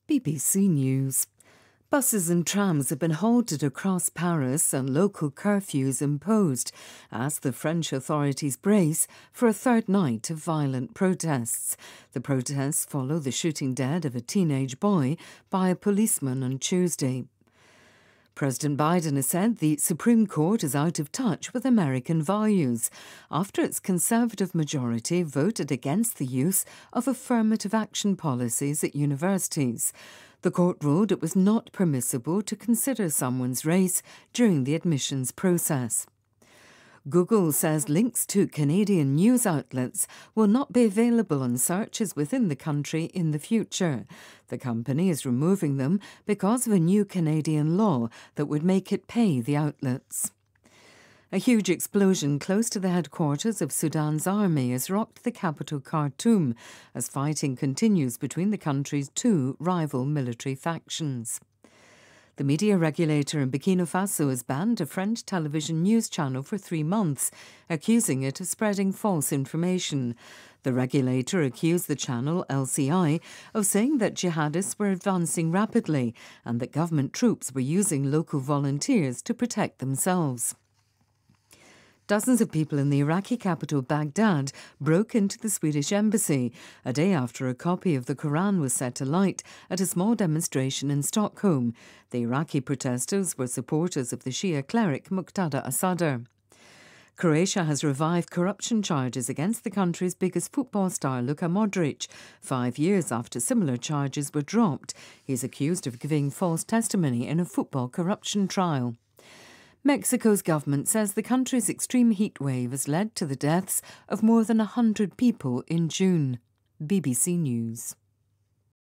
BBC News. Buses and trams have been halted across Paris and local curfews imposed as the French authorities brace for a third night of violent protests. The protests follow the shooting dead of a teenage boy by a policeman on Tuesday. President Biden has said the Supreme Court is out of touch with American values after its conservative majority voted against the use of affirmative action policies at universities. The court ruled it was not permissible to consider someone's race during the admissions process. Google says links to Canadian news outlets will not be available on searches within the country in the future. The company is removing them because of a new Canadian law that would make it pay the outlets. A huge explosion close to the headquarters of Sudan's army has rocked the capital Khartoum as fighting continues between the country's two rival military factions. The media regulator in Burkina Faso has banned a French television news channel for 3 months, accusing it of spreading false information. The regulator accused the channel, LCI, of saying that jihadists were advancing rapidly and that government troops were using local volunteers to protect themselves. Dozens of people in the Iraqi capital Baghdad broke into the Swedish embassy a day after a copy of the Quran was set alight at a small demonstration in Stockholm. The Iraqi protesters were supporters of the Shia cleric Muqtada al-Sadr. Croatia has revived corruption charges against the country's biggest football star, Luka Modric, 5 years after similar charges were dropped. He is accused of giving false testimony in a football corruption trial. Mexico's government says the country's extreme heat wave has led to the deaths of more than 100 people in June. BBC News.